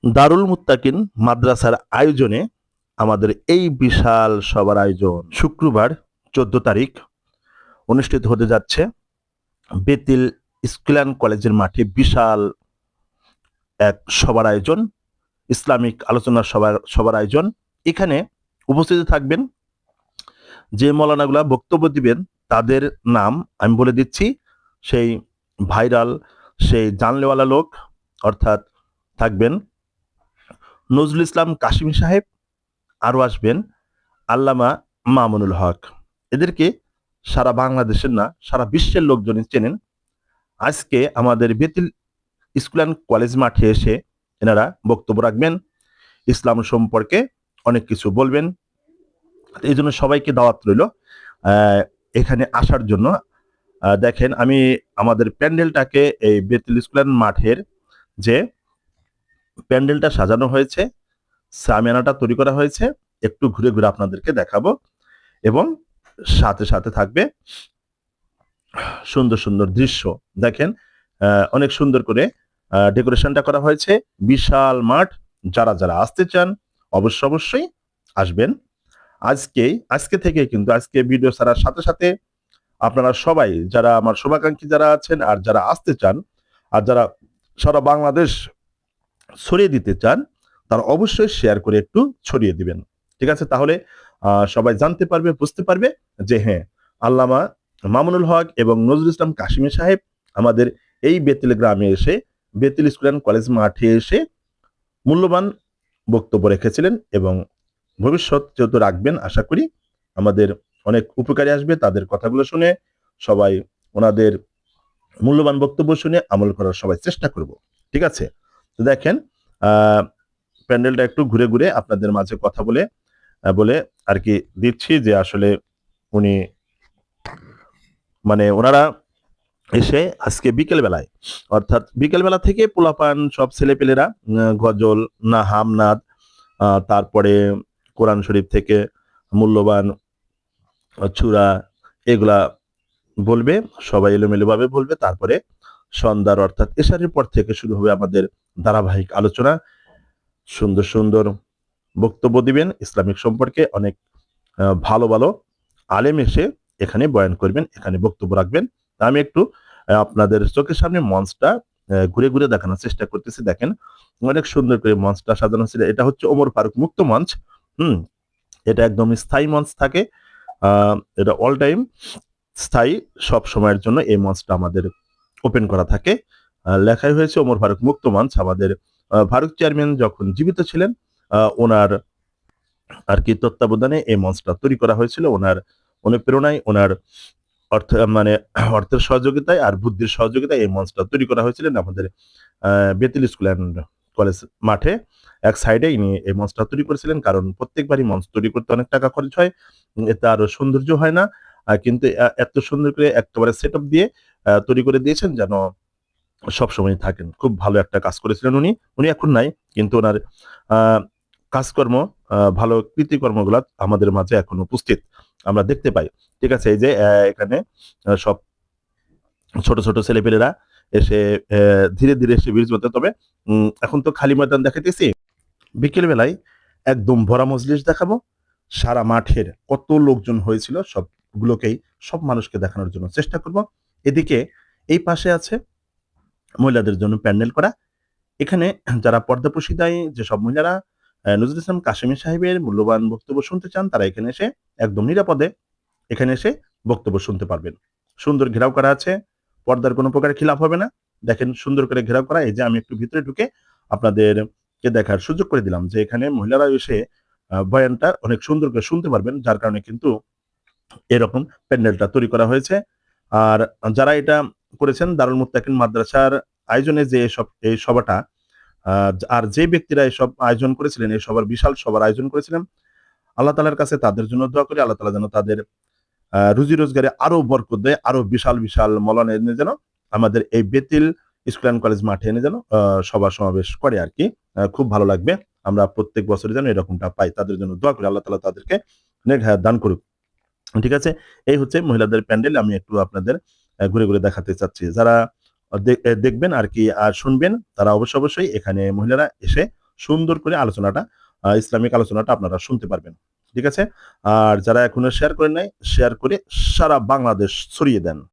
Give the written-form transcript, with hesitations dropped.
দারুল মুত্তাকিন মাদ্রাসার আয়োজনে আমাদের এই বিশাল সভার আয়োজন শুক্রবার 14 তারিখ অনুষ্ঠিত হতে যাচ্ছে বেতিল স্কুল অ্যান্ড কলেজের মাঠে। বিশাল এক সভার আয়োজন, ইসলামিক আলোচনা সভার আয়োজন। এখানে উপস্থিত থাকবেন যে মৌলানাগুলা বক্তব্য দিবেন, তাদের নাম আমি বলে দিচ্ছি। সেই ভাইরাল, সেই জানলেওয়ালা লোক, অর্থাৎ থাকবেন নজরুল ইসলাম কাশিমি সাহেব, আরও আসবেন আল্লামা মামুনুল হক। এদেরকে সারা বাংলাদেশের না, সারা বিশ্বের লোকজনই চেনেন। আজকে আমাদের বেতিল স্কুল অ্যান্ড কলেজ মাঠে এসে এনারা বক্তব্য রাখবেন, ইসলাম সম্পর্কে অনেক কিছু বলবেন। এই জন্য সবাইকে দাওয়াত রইল এখানে আসার জন্য। দেখেন, আমি আমাদের প্যান্ডেলটাকে, এই বেতিল স্কুল অ্যান্ড মাঠের যে প্যান্ডেলটা সাজানো হয়েছে, সামিয়ানাটা তৈরি করা হয়েছে, একটু ঘুরে ঘুরে আপনাদেরকে দেখাবো। এবং সাথে সাথে থাকবে সুন্দর সুন্দর দৃশ্য। দেখেন, অনেক সুন্দর করে ডেকোরেশনটা করা হয়েছে। বিশাল মাঠ। যারা যারা আসতে চান অবশ্যই আসবেন। আজকে থেকে কিন্তু আজকে ভিডিও ছাড়ার সাথে সাথে আপনারা সবাই, যারা আমার শুভাকাঙ্ক্ষী যারা আছেন আর যারা আসতে চান আর যারা সারা বাংলাদেশ ছড়িয়ে দিতে চান, তারা অবশ্যই শেয়ার করে একটু ছড়িয়ে দিবেন। ঠিক আছে? তাহলে সবাই জানতে পারবে, বুঝতে পারবে যে হ্যাঁ, আল্লামা মামুনুল হক এবং নজরুল ইসলাম কাশিমি সাহেব আমাদের এই বেতিল গ্রামে এসে, বেতিল স্কুল অ্যান্ড কলেজ মাঠে এসে মূল্যবান বক্তব্য রেখেছিলেন এবং ভবিষ্যৎ যেহেতু রাখবেন, আশা করি আমাদের অনেক উপকারে আসবে। তাদের কথাগুলো শুনে সবাই, ওনাদের মূল্যবান বক্তব্য শুনে আমল করার সবাই চেষ্টা করব। ঠিক আছে? তো দেখেন, প্যান্ডেলটা একটু ঘুরে ঘুরে আপনাদের মাঝে কথা বলে বলে আর কি দিচ্ছি যে আসলে উনি, মানে ওনারা এসে আজকে বিকেল বেলায়, অর্থাৎ বিকেল বেলা থেকে পোলাপান সব ছেলেপেলেরা গজল, না হামনাদ, তারপরে কোরআন শরীফ থেকে মূল্যবান চূড়া, এগুলা বলবে। সবাই এলোমেলোভাবে বলবে। তারপরে সন্ধ্যার, অর্থাৎ এশারের পর থেকে শুরু হবে আমাদের ধারাবাহিক আলোচনা। সুন্দর সুন্দর বক্তব্য দিবেন ইসলামিক সম্পর্কে। অনেক ভালো ভালো আলেম এসে এখানে বয়ান করবেন, এখানে বক্তব্য রাখবেন। আমি একটু আপনাদের চোখের সামনে মঞ্চটা ঘুরে ঘুরে দেখানোর চেষ্টা করতেছি। দেখেন, অনেক সুন্দর করে মঞ্চটা সাজানো ছিল। এটা হচ্ছে ওমর ফারুক মুক্ত মঞ্চ। হুম, এটা একদম স্থায়ী মঞ্চ থাকে। এটা অল টাইম স্থায়ী, সব সময়ের জন্য এই মঞ্চটা আমাদের ওপেন করা থাকে। লেখাই হয়েছে ওমর ফারুক মুক্ত মঞ্চ। আমাদের ফারুক চেয়ারম্যান যখন জীবিত ছিলেন, ওনার আর কি তত্ত্বাবধানে এই মঞ্চটা তৈরি করা হয়েছিল। ওনার অনুপ্রেরণায়, ওনার অর্থের সহযোগিতায় আর বুদ্ধির সহযোগিতায় এই মঞ্চটা তৈরি করা হয়েছিলেন আমাদের বেতিল স্কুল অ্যান্ড কলেজ মাঠে। এক সাইডে ইনি এই মঞ্চটা তৈরি করেছিলেন, কারণ প্রত্যেকবারই মঞ্চ তৈরি করতে অনেক টাকা খরচ হয়, এতে আরো সৌন্দর্য হয় না। কিন্তু এত সুন্দর করে একেবারে সেট আপ দিয়ে তৈরি করে দিয়েছেন যেন সবসময় থাকেন। খুব ভালো একটা কাজ করেছিলেন উনি। উনি এখন নাই, কিন্তু ওনার আহ কাজকর্ম, ভালো কৃতিকর্মগুলা আমাদের মাঝে এখন উপস্থিত আমরা দেখতে পাই। ঠিক আছে? এই যে এখানে সব ছোট ছোট ছেলেপেলেরা এসে ধীরে ধীরে এসে বিরজ হতে। তবে এখন তো খালি ময়দান দেখাইতেছি, বিকেল বেলায় একদম ভরা মজলিস দেখাবো। সারা মাঠের কত লোকজন হয়েছিল সবগুলোকেই, সব মানুষকে দেখানোর জন্য চেষ্টা করব। এদিকে এই পাশে আছে মহিলাদের জন্য প্যান্ডেল করা। এখানে যারা পর্দাপ্রসিদায় যেসব মহিলারা নজরুল ইসলাম কাশিমি সাহেবের মূল্যবান বক্তব্য শুনতে চান, তারা এখানে এসে একদম নিরাপদে এখানে এসে বক্তব্য শুনতে পারবেন। সুন্দর ঘেরাও করা আছে, পর্দার কোনো প্রকার খিলাফ হবে না। দেখেন, সুন্দর করে ঘেরাও করা। এই যে আমি একটু ভিতরে ঢুকে আপনাদেরকে দেখার সুযোগ করে দিলাম যে এখানে মহিলারা এসে বয়ানটা অনেক সুন্দর করে শুনতে পারবেন, যার কারণে কিন্তু এরকম প্যান্ডেলটা তৈরি করা হয়েছে। আর যারা এটা করেছেন, দারুল মুত্তাকিন মাদ্রাসার আয়োজনে যে এই সভাটা, আর যে ব্যক্তিরা এসব আয়োজন করেছিলেন, এই সবার বিশাল সভার আয়োজন করেছিলেন, আল্লাহ তাআলার কাছে তাদের জন্য দোয়া করি, আল্লাহ তাআলা যেন তাদের রুজি রোজগারে আরো বরকত দেয়, আরো বিশাল বিশাল মৌলানা এনে যেন আমাদের এই বেতিল স্কুল অ্যান্ড কলেজ মাঠে এনে যেন সভা সমাবেশ করে আর কি। খুব ভালো লাগবে। আমরা প্রত্যেক বছরে যেন এরকমটা পাই। তাদের জন্য দোয়া করি, আল্লাহ তাআলা তাদেরকে নেক হায়াত দান করুক। ঠিক আছে? এই হচ্ছে মহিলাদের প্যান্ডেল। আমি একটু আপনাদের ঘুরে ঘুরে দেখাতে চাচ্ছি। যারা দেখবেন আর কি আর শুনবেন, তারা অবশ্যই এখানে মহিলারা এসে সুন্দর করে আলোচনাটা ইসলামিক আলোচনাটা আপনারা শুনতে পারবেন। ঠিক আছে? আর যারা এখনো শেয়ার করেন নাই, শেয়ার করে সারা বাংলাদেশ ছড়িয়ে দেন।